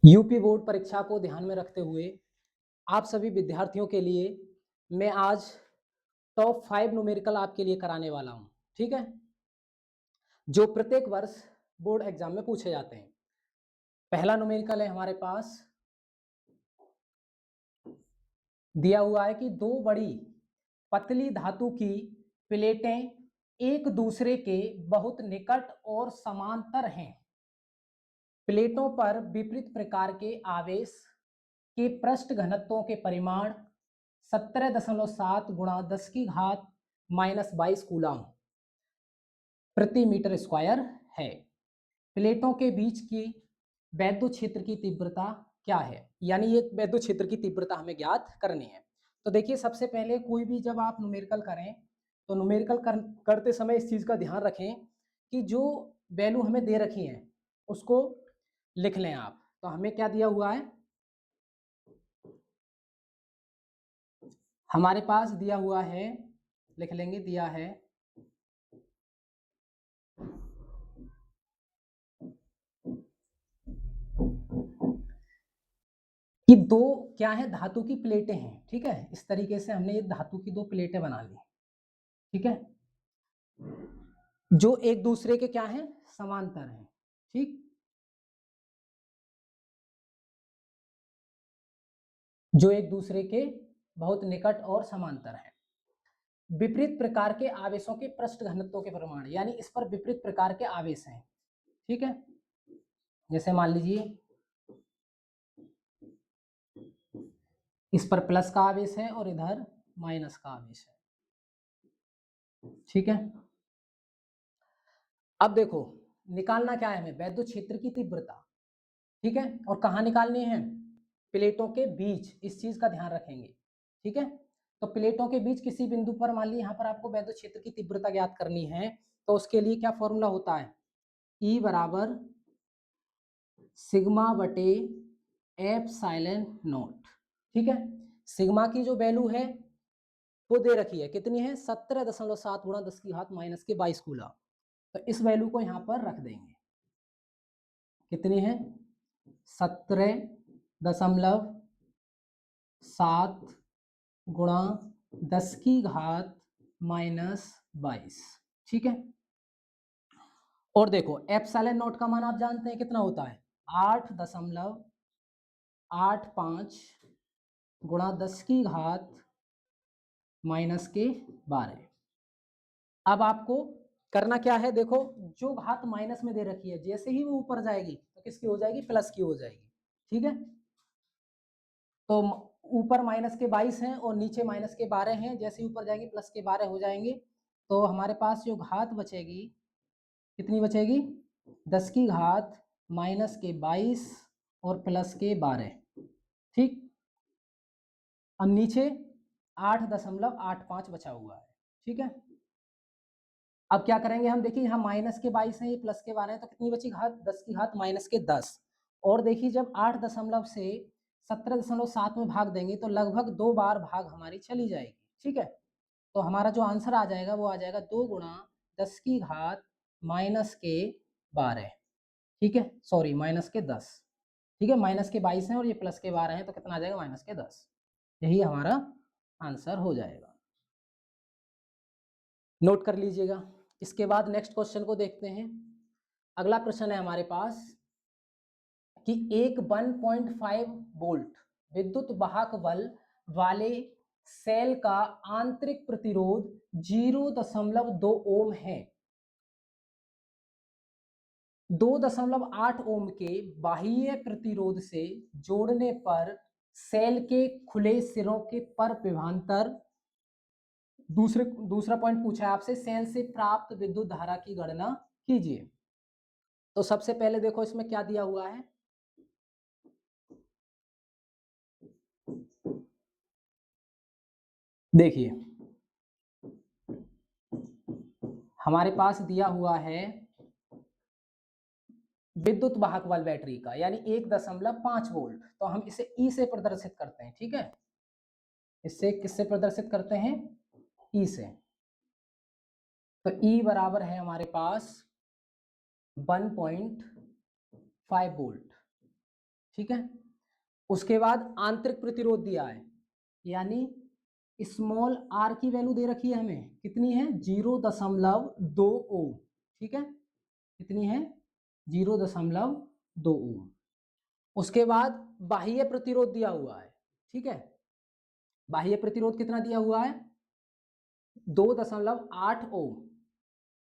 UP board परीक्षा को ध्यान में रखते हुए आप सभी विद्यार्थियों के लिए मैं आज टॉप 5 न्यूमेरिकल आपके लिए कराने वाला हूं। ठीक है, जो प्रत्येक वर्ष बोर्ड एग्जाम में पूछे जाते हैं। पहला न्यूमेरिकल है हमारे पास, दिया हुआ है कि दो बड़ी पतली धातु की प्लेटें एक दूसरे के बहुत निकट और समांतर हैं। प्लेटों पर विपरीत प्रकार के आवेश के पृष्ठ घनत्वों के परिमाण 17.7 गुणा 10 की घात -22 कूलम प्रति मीटर स्क्वायर है। प्लेटों के बीच की वैद्युत क्षेत्र की तीव्रता क्या है, यानी ये वैद्युत क्षेत्र की तीव्रता हमें ज्ञात करनी है। तो देखिए, सबसे पहले कोई भी जब आप न्यूमेरिकल करें तो न्यूमेरिकल करते समय इस चीज का ध्यान रखें कि जो वैल्यू हमें दे रखी है उसको लिख लें आप। तो हमें क्या दिया हुआ है, हमारे पास दिया हुआ है, लिख लेंगे, दिया है कि दो क्या है, धातु की प्लेटें हैं। ठीक है, इस तरीके से हमने ये धातु की दो प्लेटें बना ली। ठीक है, जो एक दूसरे के क्या है, समांतर हैं। ठीक, जो एक दूसरे के बहुत निकट और समांतर हैं। विपरीत प्रकार के आवेशों के पृष्ठ घनत्वों के प्रमाण, यानी इस पर विपरीत प्रकार के आवेश हैं। ठीक है, जैसे मान लीजिए इस पर प्लस का आवेश है और इधर माइनस का आवेश है। ठीक है, अब देखो निकालना क्या है हमें, वैद्युत क्षेत्र की तीव्रता। ठीक है, और कहाँ निकालनी है, प्लेटों के बीच, इस चीज का ध्यान रखेंगे। ठीक है, तो प्लेटों के बीच किसी बिंदु पर मान ली यहाँ पर आपको वैद्युत क्षेत्र की तीव्रता ज्ञात करनी है, तो उसके लिए क्या फॉर्मूला होता है, E बराबर सिग्मा बटे एप्सिलॉन नॉट। ठीक है, सिग्मा की जो वैल्यू है वो दे रखी है, कितनी है, 17.7 गुणा 10 की घात -22 कूलम। तो इस वैल्यू को यहाँ पर रख देंगे, कितनी है, 17.7 गुणा 10 की घात -22। ठीक है, और देखो एप्सिलॉन नॉट का मान आप जानते हैं कितना होता है, 8.85 गुणा 10 की घात -12। अब आपको करना क्या है, देखो जो घात माइनस में दे रखी है जैसे ही वो ऊपर जाएगी तो किसकी हो जाएगी, प्लस की हो जाएगी। ठीक है, तो ऊपर -22 हैं और नीचे -12 हैं, जैसे ही ऊपर जाएंगे प्लस के 12 हो जाएंगे। तो हमारे पास जो घात बचेगी, कितनी बचेगी, 10 की घात -22 और +12। ठीक, अब नीचे 8.85 बचा हुआ है। ठीक है, अब क्या करेंगे हम, देखिए यहाँ -22 है, ये +12 है, तो कितनी बची घात, 10 की घात -10। और देखिए जब 8 दशमलव से 17.7 में भाग देंगे तो लगभग 2 बार भाग हमारी चली जाएगी। ठीक है, तो हमारा जो आंसर आ जाएगा वो आ जाएगा 2 गुणा 10 की घात -12। ठीक है, सॉरी -10। ठीक है, -22 है और ये +12 है, तो कितना आ जाएगा, -10। यही हमारा आंसर हो जाएगा, नोट कर लीजिएगा। इसके बाद नेक्स्ट क्वेश्चन को देखते हैं। अगला प्रश्न है हमारे पास कि एक 1.5 वोल्ट विद्युत वाहक बल वाले सेल का आंतरिक प्रतिरोध 0.2 ओम है। 2.8 ओम के बाह्य प्रतिरोध से जोड़ने पर सेल के खुले सिरों के पर विभवांतर, दूसरा पॉइंट पूछा है आपसे, सेल से प्राप्त विद्युत धारा की गणना कीजिए। तो सबसे पहले देखो इसमें क्या दिया हुआ है, देखिए हमारे पास दिया हुआ है विद्युत वाहक बल बैटरी का, यानी 1.5 वोल्ट। तो हम इसे ई से प्रदर्शित करते हैं। ठीक है, इससे किससे प्रदर्शित करते हैं, ई से। तो ई बराबर है हमारे पास 1.5 वोल्ट। ठीक है। उसके बाद आंतरिक प्रतिरोध दिया है, यानी स्मॉल आर की वैल्यू दे रखी है हमें, कितनी है 0.2 ओम। ठीक है, कितनी है 0.2 ओम। उसके बाद बाह्य प्रतिरोध दिया हुआ है। ठीक है, बाह्य प्रतिरोध कितना दिया हुआ है 2.8 ओम,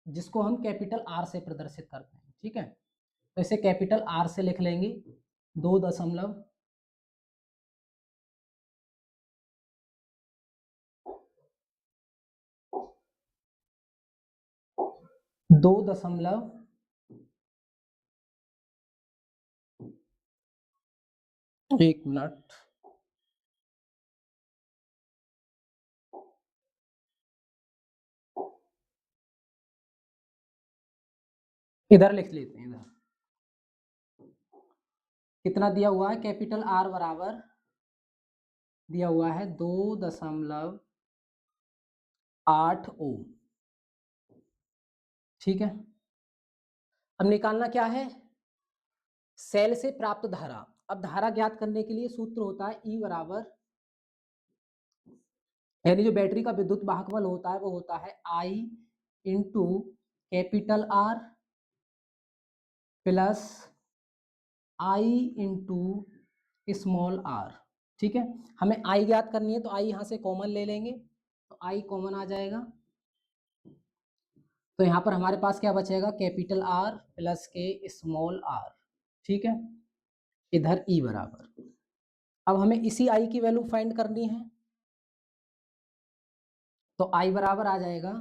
जिसको हम कैपिटल आर से प्रदर्शित करते हैं। ठीक है, तो इसे कैपिटल आर से लिख लेंगे 2.8 एक मिनट, इधर लिख लेते हैं। इधर कितना दिया हुआ है, कैपिटल आर बराबर दिया हुआ है 2.8 ओम। ठीक है, अब निकालना क्या है, सेल से प्राप्त धारा। अब धारा ज्ञात करने के लिए सूत्र होता है E बराबर, यानी जो बैटरी का विद्युत वाहक बल होता है वो होता है I into capital R plus I into small R. ठीक है, हमें I ज्ञात करनी है तो I यहां से कॉमन ले लेंगे, तो I कॉमन आ जाएगा। तो यहां पर हमारे पास क्या बचेगा, कैपिटल आर प्लस के स्मॉल आर। ठीक है, इधर E बराबर, अब हमें इसी I की वैल्यू फाइंड करनी है, तो I बराबर आ जाएगा,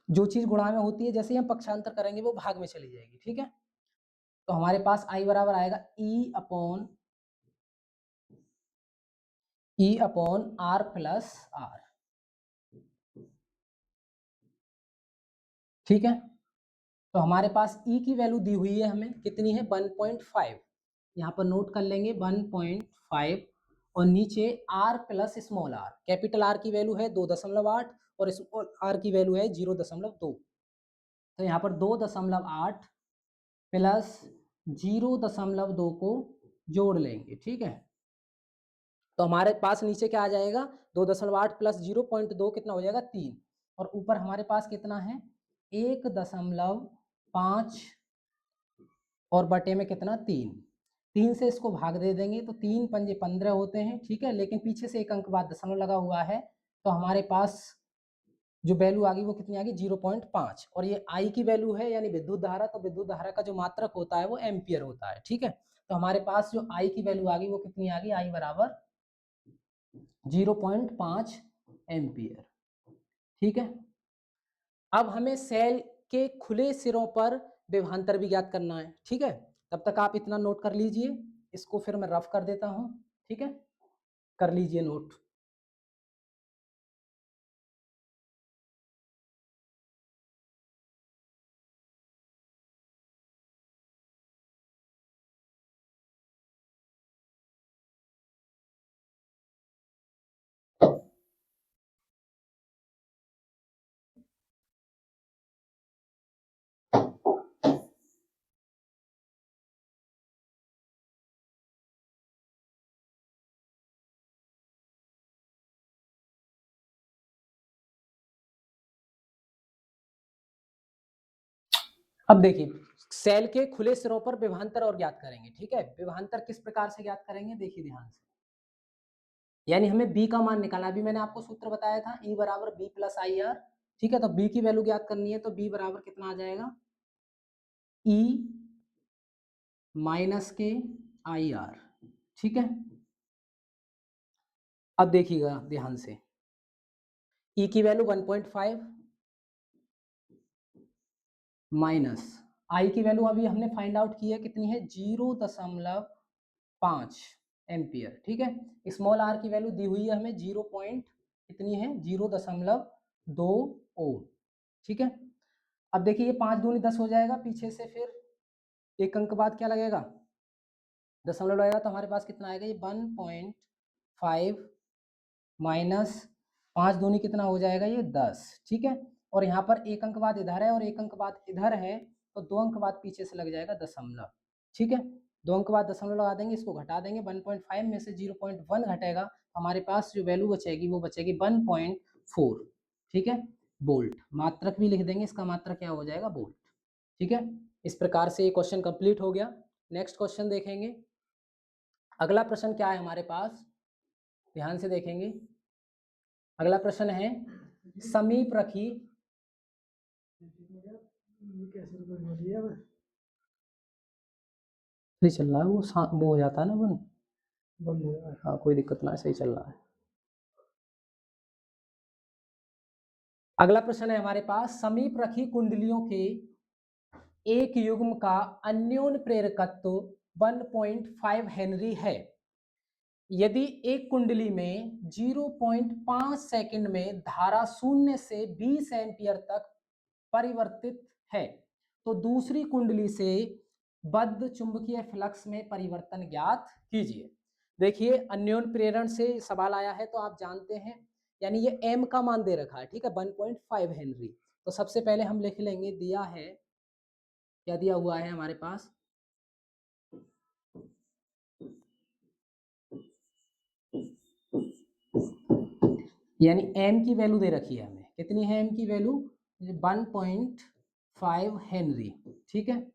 जो चीज गुणा में होती है जैसे ही हम पक्षांतर करेंगे वो भाग में चली जाएगी। ठीक है, तो हमारे पास I बराबर आएगा E upon R plus R. ठीक है, तो हमारे पास E की वैल्यू दी हुई है हमें, कितनी है 1.5, यहाँ पर नोट कर लेंगे 1.5, और नीचे R plus small R, capital R की वैल्यू है 2.8 और स्मॉल आर की वैल्यू है 0.2, तो यहाँ पर 2.8 प्लस 0.2 को जोड़ लेंगे। ठीक है, तो हमारे पास नीचे क्या आ जाएगा 2.8 प्लस 0.2 कितना हो जाएगा 3, और ऊपर हमारे पास कितना है 1.5 और बटे में कितना 3 से इसको भाग दे देंगे तो 3 पंजे 15 होते हैं। ठीक है, लेकिन पीछे से एक अंक बाद दशमलव लगा हुआ है, तो हमारे पास जो वैल्यू आ गई वो कितनी आ गई 0.5, और ये आई की वैल्यू है यानी विद्युत धारा, तो विद्युत धारा का जो मात्रक होता है वो एम्पियर होता है। ठीक है, तो हमारे पास जो आई की वैल्यू आ गई वो कितनी आ गई, आई बराबर 0.5 एम्पियर। ठीक है, अब हमें सेल के खुले सिरों पर विभवांतर भी ज्ञात करना है। ठीक है, तब तक आप इतना नोट कर लीजिए, इसको फिर मैं रफ कर देता हूं। ठीक है, कर लीजिए नोट। अब देखिए, सेल के खुले सिरों पर विभवांतर और ज्ञात करेंगे। ठीक है, विभवांतर किस प्रकार से ज्ञात करेंगे, देखिए ध्यान से, यानी हमें बी का मान निकालना। अभी मैंने आपको सूत्र बताया था E बराबर बी प्लस आई आर। ठीक है, तो बी की वैल्यू ज्ञात करनी है, तो बी बराबर कितना आ जाएगा E माइनस के आई आर। ठीक है, अब देखिएगा ध्यान से, E की वैल्यू 1.5 माइनस आई की वैल्यू अभी हमने फाइंड आउट की है, कितनी है 0.5 एम्पियर। ठीक है, स्मॉल आर की वैल्यू दी हुई है हमें 0 पॉइंट कितनी है 0.2 ओम। ठीक है, अब देखिए ये 5 दूनी 10 हो जाएगा, पीछे से फिर एक अंक बाद क्या लगेगा दशमलव लगेगा, तो हमारे पास कितना आएगा ये 1.5 माइनस 5 दूनी कितना हो जाएगा ये 10। ठीक है, और यहाँ पर एक अंक बाद इधर है और एक अंक बाद इधर है, तो 2 अंक बाद पीछे से लग जाएगा दशमलव। ठीक है, 2 अंक बाद दशमलव लगा देंगे, इसको घटा देंगे, 1.5 में से 0.1 घटेगा, हमारे पास जो वैल्यू बचेगी वो बचेगी 1.4, ठीक है, वोल्ट। मात्रक भी लिख देंगे, इसका मात्रक क्या हो जाएगा, वोल्ट। ठीक है, इस प्रकार से ये क्वेश्चन कंप्लीट हो गया। नेक्स्ट क्वेश्चन देखेंगे। अगला प्रश्न क्या है हमारे पास, ध्यान से देखेंगे। अगला प्रश्न है समीप रखी सही चल रहा है, वो हो जाता है ना बंद हो रहा है, हाँ कोई दिक्कत ना है, सही चल रहा है। अगला प्रश्न है हमारे पास, समीप रखी कुंडलियों के एक युग्म का अन्योन्य प्रेरकत्व 1.5 हेनरी है। यदि एक कुंडली में 0.5 सेकंड में धारा 0 से 20 एम्पियर तक परिवर्तित है, तो दूसरी कुंडली से बद्ध चुंबकीय फ्लक्स में परिवर्तन ज्ञात कीजिए। देखिए, अन्योन्य प्रेरण से सवाल आया है तो आप जानते हैं, यानी ये m का मान दे रखा है, ठीक है, 1.5 हेनरी। तो सबसे पहले हम लिख लेंगे, दिया है, क्या दिया हुआ है हमारे पास, यानी m की वैल्यू दे रखी है हमें, कितनी है m की वैल्यू, 1.5 हेनरी, ठीक है।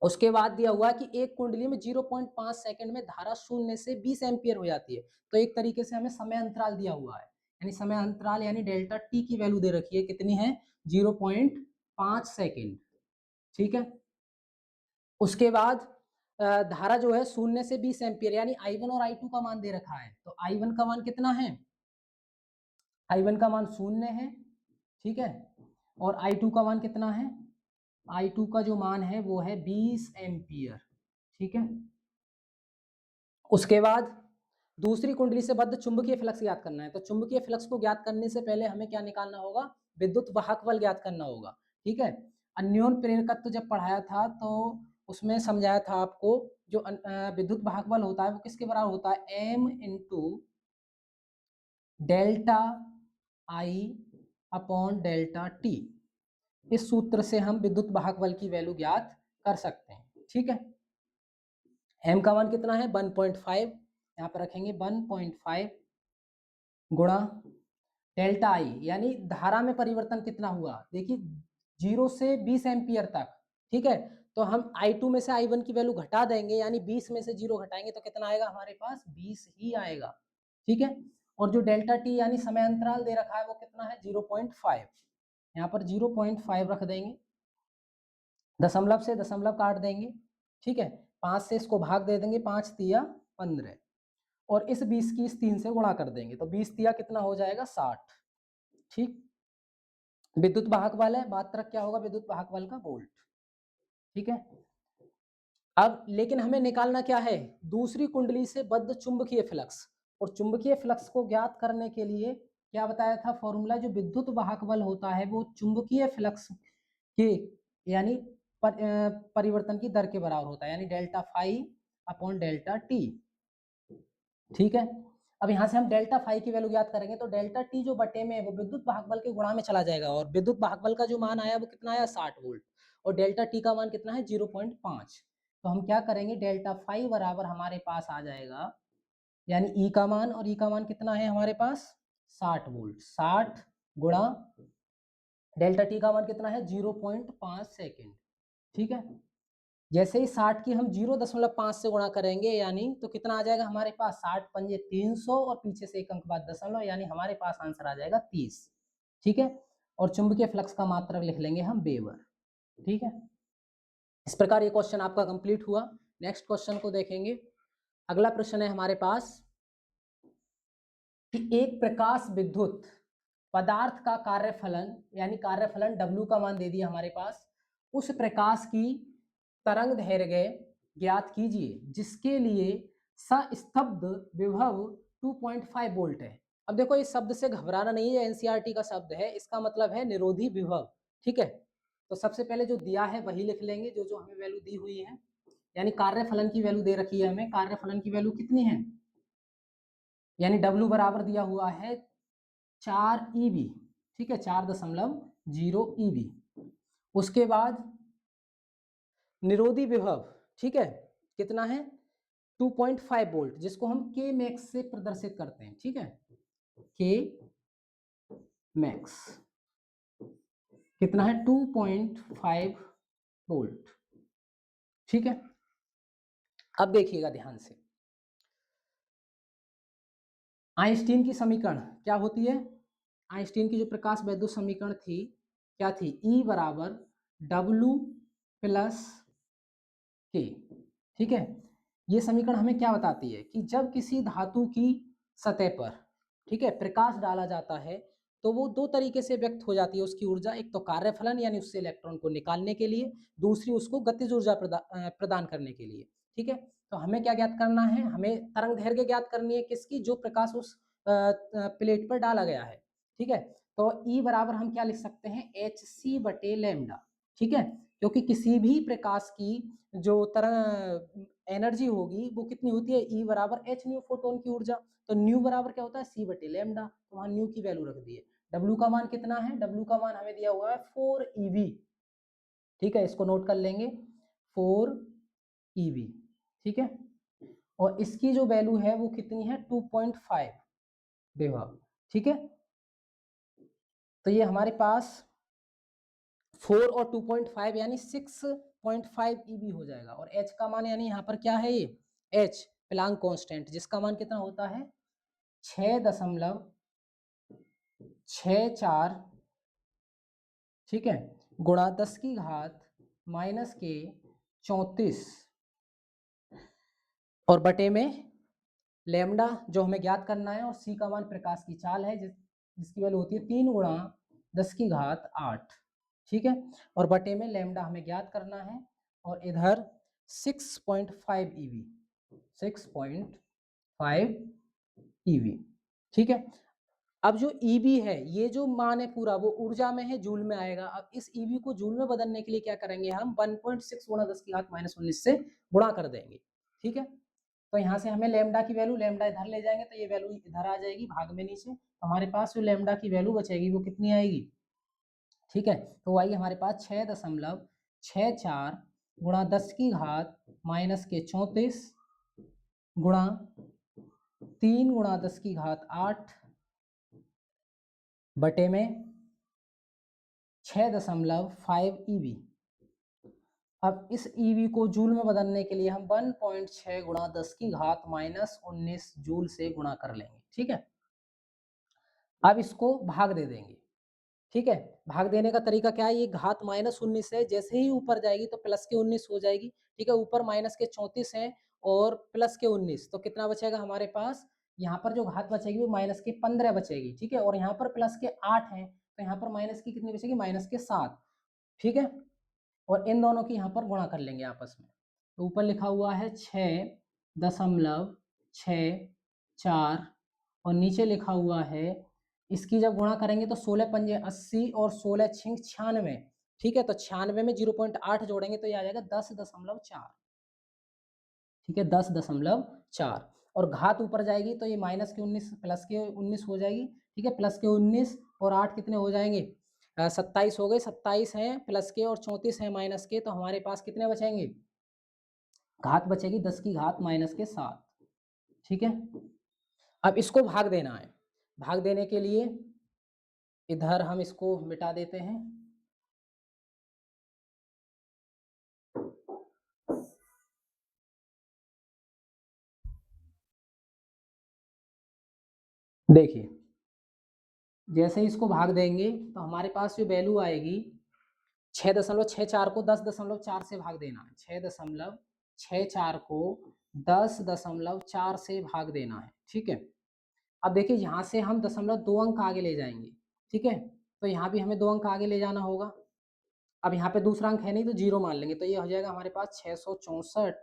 उसके बाद दिया हुआ कि एक कुंडली में 0.5 सेकंड में धारा 0 से 20 एम्पियर हो जाती है। तो एक तरीके से हमें समय अंतराल दिया हुआ है, यानी समय अंतराल यानी डेल्टा टी की वैल्यू दे रखी है, कितनी है, 0.5 सेकंड, ठीक है। उसके बाद धारा जो है 0 से 20 एम्पियर, यानी I1 और I2 का मान दे रखा है। तो I1 का मान कितना है, I1 का मान 0 है, ठीक है, और I2 का मान कितना है, I2 का जो मान है वो है 20 एम्पियर, ठीक है। उसके बाद दूसरी कुंडली से बद्ध चुंबकीय फ्लक्स ज्ञात करना है। तो चुंबकीय फ्लक्स को ज्ञात करने से पहले हमें क्या निकालना होगा, विद्युत वाहक बल ज्ञात करना होगा, ठीक है। अन्योन्य प्रेरकत्व जब पढ़ाया था तो उसमें समझाया था आपको, जो विद्युत वाहक बल होता है वो किसके बराबर होता है, m इंटू डेल्टा आई अपॉन डेल्टा टी। इस सूत्र से हम विद्युत वाहक बल की वैल्यू ज्ञात कर सकते हैं, ठीक है। m का मान कितना है, 1.5, यहाँ पर रखेंगे 1.5 गुणा डेल्टा आई, यानी धारा में परिवर्तन कितना हुआ, देखिए 0 से 20 एम्पियर तक, ठीक है। तो हम I2 में से I1 की वैल्यू घटा देंगे, यानी 20 में से 0 घटाएंगे तो कितना आएगा हमारे पास, 20 ही आएगा, ठीक है। और जो डेल्टा टी यानी समय अंतराल दे रखा है वो कितना है, 0.5, यहाँ पर 0.5 रख देंगे, दशमलव से दशमलव काट देंगे, ठीक है, 5 से इसको भाग दे देंगे, 5 तिया 15, और इस 20 की इस 3 से गुणा कर देंगे, तो 20 तिया कितना हो जाएगा, 60, ठीक। विद्युत वाहक बल है, मात्रक क्या होगा विद्युत वाहक बल का, वोल्ट, ठीक है। अब लेकिन हमें निकालना क्या है, दूसरी कुंडली से बद्ध चुंबकीय फ्लक्स, और चुंबकीय फ्लक्स को ज्ञात करने के लिए क्या बताया था फॉर्मूला, जो विद्युत वाहक बल होता है वो चुंबकीय फ्लक्स के यानी परिवर्तन की दर के बराबर होता है, यानी delta phi upon delta T, ठीक है। अब यहाँ से हम डेल्टा फाई की वैल्यू ज्ञात करेंगे, तो डेल्टा टी जो बटे में वो विद्युत वाहक बल के गुणा में चला जाएगा, और विद्युत वाहक बल का जो मान आया वो कितना आया, 60 वोल्ट, और डेल्टा टी का मान कितना है, 0.5। तो हम क्या करेंगे, डेल्टा फाई बराबर हमारे पास आ जाएगा, यानी ई का मान, और ई का मान कितना है हमारे पास, 60 वोल्ट, 60 गुणा डेल्टा टी का मान कितना है, 0.5 सेकेंड, ठीक है। जैसे ही 60 की हम 0.5 से गुणा करेंगे, यानी तो कितना आ जाएगा हमारे पास, 60 पंजे 300, और पीछे से एक अंक बाद दशमलव, यानी हमारे पास आंसर आ जाएगा 30, ठीक है। और चुंबकीय फ्लक्स का मात्रक लिख लेंगे हम वेबर, ठीक है। इस प्रकार ये क्वेश्चन आपका कंप्लीट हुआ। नेक्स्ट क्वेश्चन को देखेंगे। अगला प्रश्न है हमारे पास कि एक प्रकाश विद्युत पदार्थ का कार्यफलन, यानी कार्यफलन W का मान दे दिया हमारे पास, उस प्रकाश की तरंग दैर्घ्य ज्ञात कीजिए जिसके लिए सस्तब्ध विभव 2.5 वोल्ट है। अब देखो इस शब्द से घबराना नहीं है, एनसीईआरटी का शब्द है, इसका मतलब है निरोधी विभव, ठीक है। तो सबसे पहले जो दिया है वही लिख लेंगे, जो जो हमें वैल्यू दी हुई है, यानी कार्यफलन की वैल्यू दे रखी है हमें, कार्यफलन की वैल्यू कितनी है, यानी W बराबर दिया हुआ है 4 EV, ठीक है, 4.0 EV। उसके बाद निरोधी विभव, ठीक है, कितना है 2.5 वोल्ट, जिसको हम के मैक्स से प्रदर्शित करते हैं। ठीक है, के मैक्स कितना है 2.5 वोल्ट। ठीक है, अब देखिएगा ध्यान से, आइंस्टीन की समीकरण क्या होती है? आइंस्टीन की जो प्रकाश वैद्युत समीकरण थी क्या थी? E बराबर W प्लस के। ठीक है, ये समीकरण हमें क्या बताती है कि जब किसी धातु की सतह पर, ठीक है, प्रकाश डाला जाता है तो वो दो तरीके से व्यक्त हो जाती है उसकी ऊर्जा। एक तो कार्यफलन यानी उससे इलेक्ट्रॉन को निकालने के लिए, दूसरी उसको गतिज ऊर्जा प्रदान करने के लिए। ठीक है, तो हमें क्या ज्ञात करना है? हमें तरंग दैर्घ्य ज्ञात करनी है, किसकी? जो प्रकाश उस प्लेट पर डाला गया है। ठीक है, तो E बराबर हम क्या लिख सकते हैं? hc बटे लैम्डा। ठीक है, क्योंकि किसी भी प्रकाश की जो तरंग एनर्जी होगी वो कितनी होती है? E बराबर h न्यू फोटोन की ऊर्जा। तो न्यू बराबर क्या होता है? c बटे लैम्डा। तो वहां न्यू की वैल्यू रख दी है। W का मान कितना है? W का मान हमें दिया हुआ है 4 eV। ठीक है, इसको नोट कर लेंगे 4 eV। ठीक है, और इसकी जो वैल्यू है वो कितनी है? 2.5 विभव। ठीक है, तो ये हमारे पास 4 और 2.5 यानी 6.5 eV हो जाएगा। और h का मान यानी यहाँ पर क्या है? ये h प्लांक कांस्टेंट, जिसका मान कितना होता है? 6.64, ठीक है, गुणा 10 की घात माइनस के 34 और बटे में लैम्डा जो हमें ज्ञात करना है, और c का मान प्रकाश की चाल है जिसकी वैल्यू होती है 3 गुणा 10 की घात 8। ठीक है, और बटे में लैम्डा हमें ज्ञात करना है, और इधर 6.5 eV, 6.5 eV। ठीक है, अब जो EV है, ये जो मान है पूरा वो ऊर्जा में है, जूल में आएगा। अब इस EV को जूल में बदलने के लिए क्या करेंगे? हम 1.6 गुणा 10 की घात माइनस 19 से गुणा कर देंगे। ठीक है, तो यहाँ से हमें लैम्डा की वैल्यू, लैम्डा इधर ले जाएंगे तो ये वैल्यू इधर आ जाएगी भाग में नीचे। तो हमारे पास जो लैम्डा की वैल्यू बचेगी वो कितनी आएगी? ठीक है, तो आइए हमारे पास 6.64 गुणा 10 की घात माइनस के 34 गुणा 3 गुणा 10 की घात 8 बटे में 6.5 eV। अब इस EV को जूल में बदलने के लिए हम 1.6 गुणा 10 की घात माइनस 19 जूल से गुणा कर लेंगे। ठीक है, अब इसको भाग दे देंगे। ठीक है, भाग देने का तरीका क्या है? ये घात माइनस 19 है, जैसे ही ऊपर जाएगी तो प्लस के 19 हो जाएगी। ठीक है, ऊपर माइनस के 34 है और प्लस के 19, तो कितना बचेगा हमारे पास? यहाँ पर जो घात बचेगी वो माइनस के 15 बचेगी। ठीक है, और यहाँ पर प्लस के 8 है, तो यहाँ पर माइनस की कितनी बचेगी? माइनस के 7। ठीक है, और इन दोनों की यहाँ पर गुणा कर लेंगे आपस में। तो ऊपर लिखा हुआ है 6.64 और नीचे लिखा हुआ है, इसकी जब गुणा करेंगे तो 16 पंजे 80 और 16 छिंग 96। ठीक है, तो 96 में 0.8 जोड़ेंगे तो ये आ जाएगा 10.4। ठीक है, 10.4, और घात ऊपर जाएगी तो ये माइनस के 19 प्लस के 19 हो जाएगी। ठीक है, प्लस के 19 और 8 कितने हो जाएंगे? 27 हो गए। 27 हैं प्लस के और 34 हैं माइनस के, तो हमारे पास कितने बचेंगे? घात बचेगी 10 की घात माइनस के 7। ठीक है, अब इसको भाग देना है। भाग देने के लिए इधर हम इसको मिटा देते हैं। देखिए, जैसे ही इसको भाग देंगे तो हमारे पास जो वैल्यू आएगी 6.64 को 10.4 से भाग देना है। 6.64 को 10.4 से भाग देना है। ठीक है, अब देखिए यहाँ से हम 0.2 अंक आगे ले जाएंगे। ठीक है, तो यहाँ भी हमें 2 अंक आगे ले जाना होगा। अब यहाँ पे दूसरा अंक है नहीं तो 0 मान लेंगे, तो ये हो जाएगा हमारे पास 664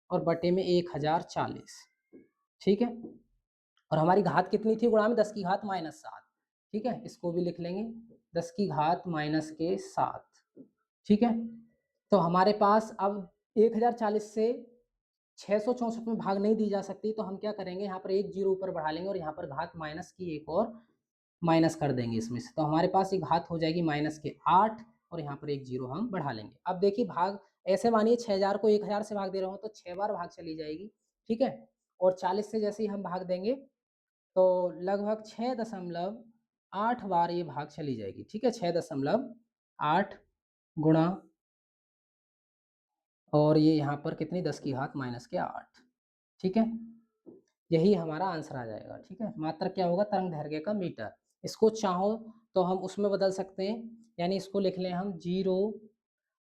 और बटे में 1040। ठीक है, और हमारी घात कितनी थी? गुणा में 10 की घात माइनस 7। ठीक है, इसको भी लिख लेंगे 10 की घात माइनस के 7। ठीक है, तो हमारे पास अब 1040 से 664 में भाग नहीं दी जा सकती, तो हम क्या करेंगे? यहाँ पर एक जीरो ऊपर बढ़ा लेंगे और यहाँ पर घात माइनस की एक और माइनस कर देंगे इसमें से, तो हमारे पास ये घात हो जाएगी माइनस के 8 और यहाँ पर एक जीरो हम बढ़ा लेंगे। अब देखिए भाग ऐसे मानिए 6000 को 1000 से भाग दे रहा हूँ तो 6 बार भाग चली जाएगी, ठीक है। और 40 से जैसे ही हम भाग देंगे तो लगभग 6.8 बार ये भाग चली जाएगी, ठीक है। 6.8 गुणा, और ये यहाँ पर कितनी 10 की घात -8, ठीक है। यही हमारा आंसर आ जाएगा, ठीक है। मात्रक क्या होगा, तरंग दैर्घ्य का मीटर। इसको चाहो तो हम उसमें बदल सकते हैं, यानी इसको लिख लें हम 0,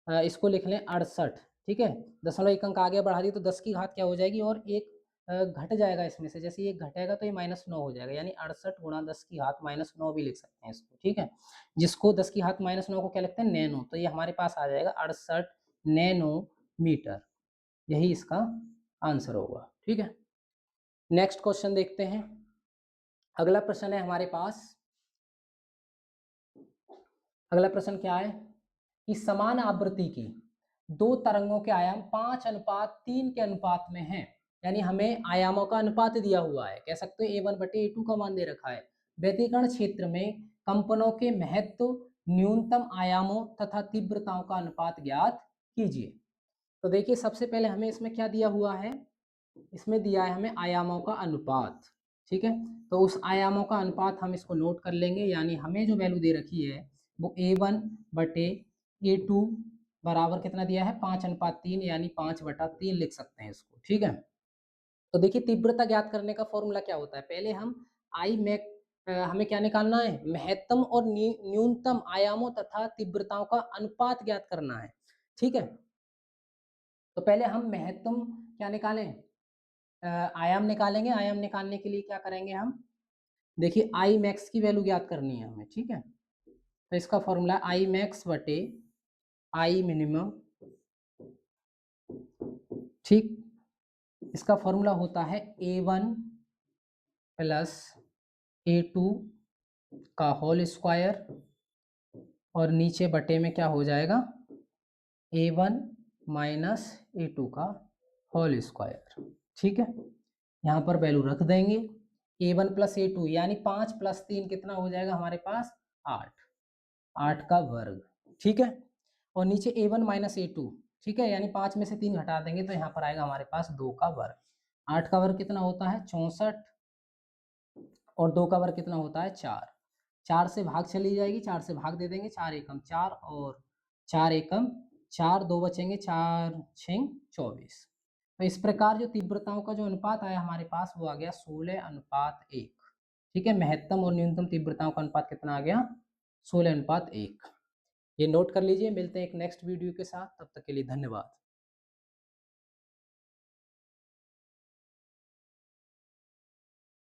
इसको लिख लें 68, ठीक है। दशमलव एक अंक आगे बढ़ा दी तो 10 की घात क्या हो जाएगी, और एक घट जाएगा इसमें से, जैसे ये घटेगा तो ये -9 हो जाएगा, यानी 68 गुणा 10 की घात -9 भी लिख सकते हैं इसको, ठीक है। जिसको 10 की घात -9 को क्या लिखते हैं, नैनो, तो ये हमारे पास आ जाएगा 68 नैनोमीटर। यही इसका आंसर होगा, ठीक है। नेक्स्ट क्वेश्चन देखते हैं। अगला प्रश्न है हमारे पास, अगला प्रश्न क्या है कि समान आवृत्ति की दो तरंगों के आयाम 5:3 के अनुपात में हैं, यानी हमें आयामों का अनुपात दिया हुआ है, कह सकते हो A1/A2 का मान दे रखा है। व्यतिकरण क्षेत्र में कंपनों के महत्व, न्यूनतम आयामों तथा तीव्रताओं का अनुपात ज्ञात कीजिए। तो देखिए सबसे पहले हमें इसमें क्या दिया हुआ है, इसमें दिया है हमें आयामों का अनुपात, ठीक है। तो उस आयामों का अनुपात हम इसको नोट कर लेंगे, यानी हमें जो वैल्यू दे रखी है वो A1/A2 बराबर कितना दिया है, 5:3, यानी 5/3 लिख सकते हैं इसको, ठीक है। तो देखिए तीव्रता ज्ञात करने का फॉर्मूला क्या होता है, पहले हम आई मैक हमें क्या निकालना है, महत्तम और न्यूनतम आयामों तथा तीव्रताओं का अनुपात ज्ञात करना है, ठीक है। तो पहले हम महत्तम क्या निकालें, आयाम निकालेंगे। आयाम निकालने के लिए क्या करेंगे हम, देखिए आई मैक्स की वैल्यू ज्ञात करनी है हमें, ठीक है। तो इसका फॉर्मूला आई मैक्स बटे आई मिनिमम, ठीक। इसका फॉर्मूला होता है A1 प्लस A2 का होल स्क्वायर, और नीचे बटे में क्या हो जाएगा, A1 माइनस A2 का होल स्क्वायर, ठीक है। यहाँ पर वैल्यू रख देंगे, A1 प्लस A2 यानी 5 + 3 कितना हो जाएगा हमारे पास, 8, 8 का वर्ग, ठीक है। और नीचे A1 माइनस A2, ठीक है, यानी 5 में से 3 घटा देंगे तो यहाँ पर आएगा हमारे पास 2 का वर्ग। 8 का वर्ग कितना होता है, 64, और 2 का वर्ग कितना होता है, 4। 4 से भाग चली जाएगी, 4 से भाग दे देंगे, 4 एकम 4, और 4 एकम 4, 2 बचेंगे, 4 6 24। तो इस प्रकार जो तीव्रताओं का जो अनुपात आया हमारे पास वो आ गया 16:1, ठीक है। महत्तम और न्यूनतम तीव्रताओं का अनुपात कितना आ गया, 16:1। ये नोट कर लीजिए। मिलते हैं एक नेक्स्ट वीडियो के साथ, तब तक के लिए धन्यवाद।